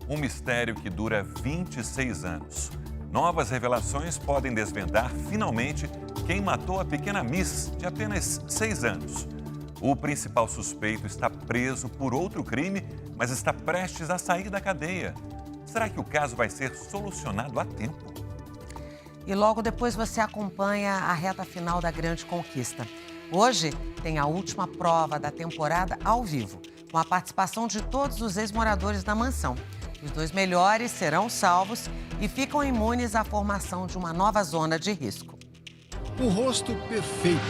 Um mistério que dura 26 anos. Novas revelações podem desvendar, finalmente, quem matou a pequena Miss, de apenas 6 anos. O principal suspeito está preso por outro crime, mas está prestes a sair da cadeia. Será que o caso vai ser solucionado a tempo? E logo depois você acompanha a reta final da Grande Conquista. Hoje tem a última prova da temporada ao vivo, com a participação de todos os ex-moradores da mansão. Os 2 melhores serão salvos e ficam imunes à formação de uma nova zona de risco. Um rosto perfeito.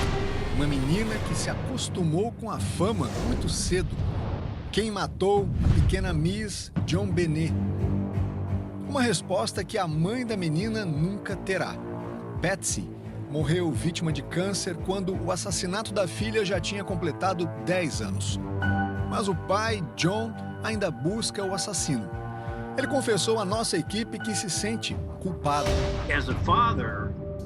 Uma menina que se acostumou com a fama muito cedo. Quem matou a pequena Miss JonBenét? Uma resposta que a mãe da menina nunca terá. Patsy morreu vítima de câncer quando o assassinato da filha já tinha completado 10 anos. Mas o pai, John, ainda busca o assassino. Ele confessou à nossa equipe que se sente culpado.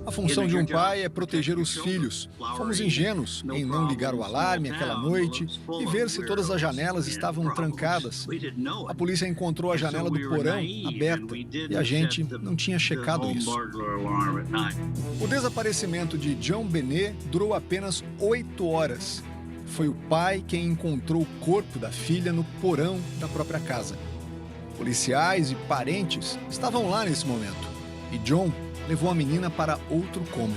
A função de um pai é proteger os filhos. Fomos ingênuos em não ligar o alarme aquela noite e ver se todas as janelas estavam trancadas. A polícia encontrou a janela do porão aberta e a gente não tinha checado isso. O desaparecimento de JonBenét durou apenas 8 horas. Foi o pai quem encontrou o corpo da filha no porão da própria casa. Policiais e parentes estavam lá nesse momento e John levou a menina para outro cômodo.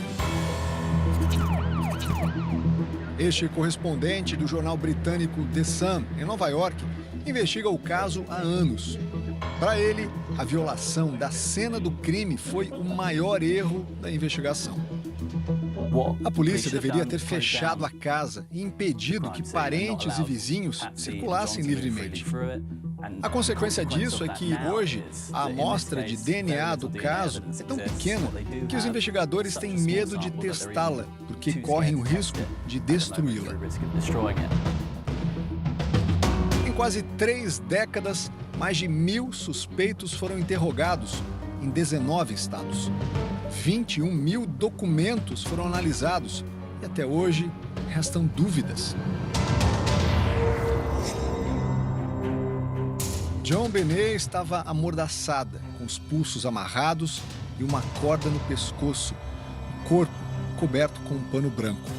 Este correspondente do jornal britânico The Sun, em Nova York, investiga o caso há anos. Para ele, a violação da cena do crime foi o maior erro da investigação. A polícia deveria ter fechado a casa e impedido que parentes e vizinhos circulassem livremente. A consequência disso é que, hoje, a amostra de DNA do caso é tão pequena que os investigadores têm medo de testá-la, porque correm o risco de destruí-la. Em quase 3 décadas, mais de 1.000 suspeitos foram interrogados em 19 estados. 21.000 documentos foram analisados e, até hoje, restam dúvidas. JonBenét estava amordaçada, com os pulsos amarrados e uma corda no pescoço, o corpo coberto com um pano branco.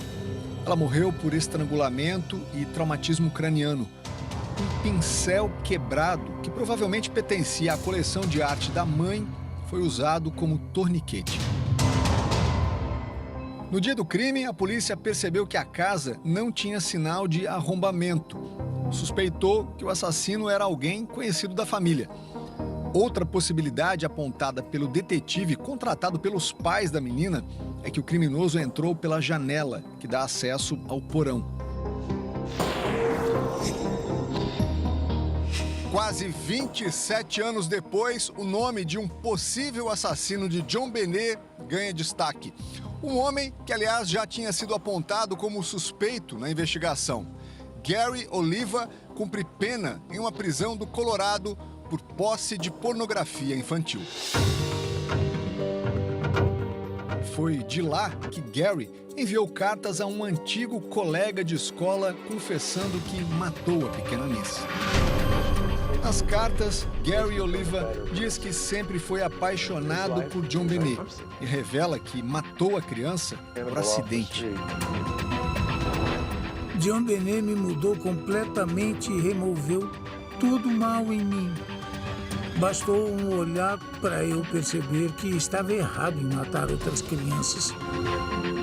Ela morreu por estrangulamento e traumatismo craniano. Um pincel quebrado, que provavelmente pertencia à coleção de arte da mãe, foi usado como torniquete. No dia do crime, a polícia percebeu que a casa não tinha sinal de arrombamento. Suspeitou que o assassino era alguém conhecido da família. Outra possibilidade apontada pelo detetive contratado pelos pais da menina é que o criminoso entrou pela janela que dá acesso ao porão. Quase 27 anos depois, o nome de um possível assassino de JonBenét ganha destaque. Um homem que, aliás, já tinha sido apontado como suspeito na investigação. Gary Oliva cumpre pena em uma prisão do Colorado por posse de pornografia infantil. Foi de lá que Gary enviou cartas a um antigo colega de escola confessando que matou a pequena Miss. Nas cartas, Gary Oliva diz que sempre foi apaixonado por JonBenét e revela que matou a criança por acidente. JonBenét me mudou completamente e removeu todo o mal em mim. Bastou um olhar para eu perceber que estava errado em matar outras crianças.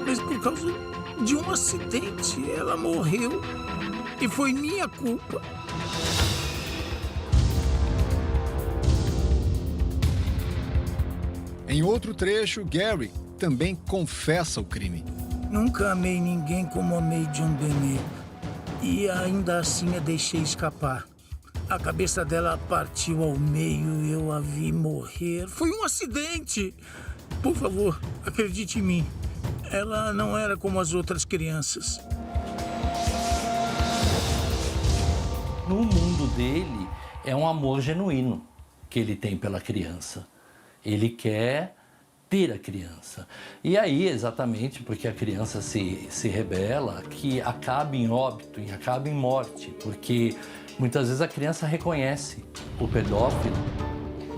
Mas por causa de um acidente, ela morreu e foi minha culpa. Em outro trecho, Gary também confessa o crime. Nunca amei ninguém como amei JonBenét. E ainda assim a deixei escapar. A cabeça dela partiu ao meio e eu a vi morrer. Foi um acidente! Por favor, acredite em mim. Ela não era como as outras crianças. No mundo dele, é um amor genuíno que ele tem pela criança. Ele quer ter a criança. E aí, exatamente porque a criança se rebela, que acaba em óbito, acaba em morte, porque Muitas vezes a criança reconhece o pedófilo.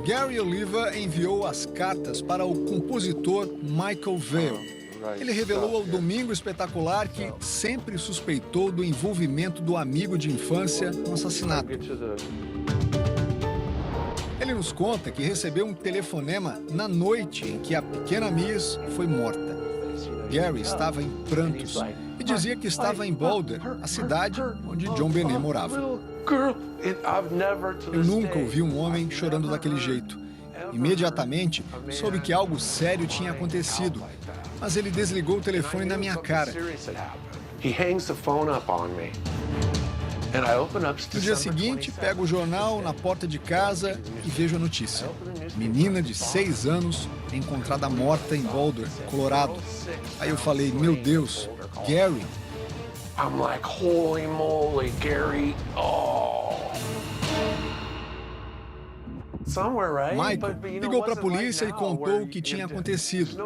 Gary Oliva enviou as cartas para o compositor Michael Vale. Ele revelou ao Domingo Espetacular que sempre suspeitou do envolvimento do amigo de infância no assassinato. Ele nos conta que recebeu um telefonema na noite em que a pequena Miss foi morta. Gary estava em prantos e dizia que estava em Boulder, a cidade onde John Benet morava. Eu nunca ouvi um homem chorando daquele jeito. Imediatamente, soube que algo sério tinha acontecido, mas ele desligou o telefone na minha cara. No dia seguinte, pego o jornal na porta de casa e vejo a notícia. Menina de 6 anos encontrada morta em Boulder, Colorado. Aí eu falei, meu Deus, Gary. I'm like, holy moly, Gary. Oh. Michael ligou para a polícia e contou o que tinha acontecido.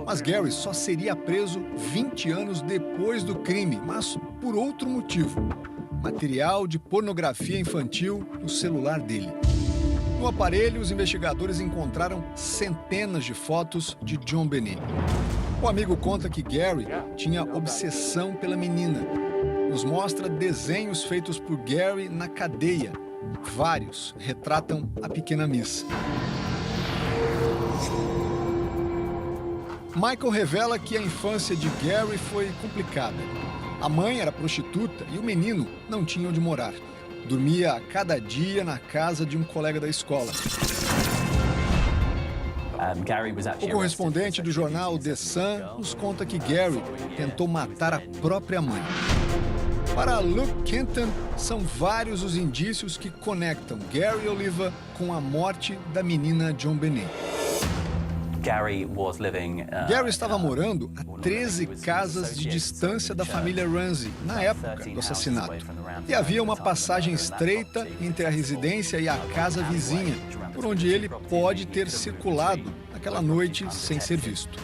Mas Gary só seria preso 20 anos depois do crime, mas por outro motivo. Material de pornografia infantil no celular dele. No aparelho, os investigadores encontraram centenas de fotos de John Benet. O amigo conta que Gary tinha obsessão pela menina. Nos mostra desenhos feitos por Gary na cadeia. Vários retratam a pequena Miss. Michael revela que a infância de Gary foi complicada. A mãe era prostituta e o menino não tinha onde morar. Dormia a cada dia na casa de um colega da escola. O correspondente do jornal The Sun nos conta que Gary tentou matar a própria mãe. Para Luke Kenton, são vários os indícios que conectam Gary Oliva com a morte da menina John Benet. Gary estava morando a 13 casas de distância da família Ramsey na época do assassinato. E havia uma passagem estreita entre a residência e a casa vizinha, por onde ele pode ter circulado naquela noite sem ser visto.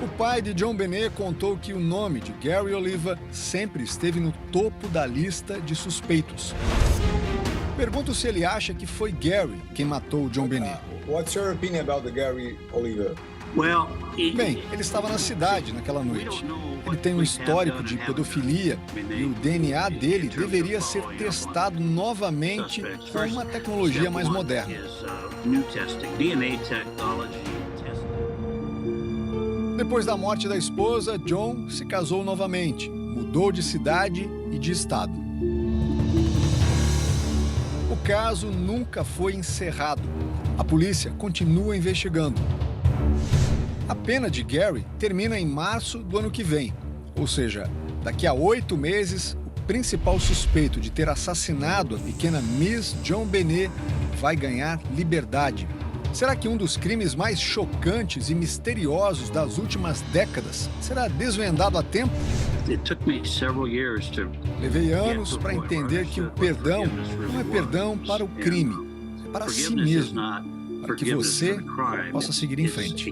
O pai de John Benet contou que o nome de Gary Oliva sempre esteve no topo da lista de suspeitos. Pergunto se ele acha que foi Gary quem matou John Benet. What's your opinion about the Gary Oliva? Bem, ele estava na cidade naquela noite. Ele tem um histórico de pedofilia e o DNA dele deveria ser testado novamente com uma tecnologia mais moderna. Depois da morte da esposa, John se casou novamente, mudou de cidade e de estado. O caso nunca foi encerrado. A polícia continua investigando. A pena de Gary termina em março do ano que vem. Ou seja, daqui a 8 meses, o principal suspeito de ter assassinado a pequena Miss John Benet vai ganhar liberdade. Será que um dos crimes mais chocantes e misteriosos das últimas décadas será desvendado a tempo? Levei anos para entender que o perdão não é perdão para o crime, é para si mesmo, para que você possa seguir em frente.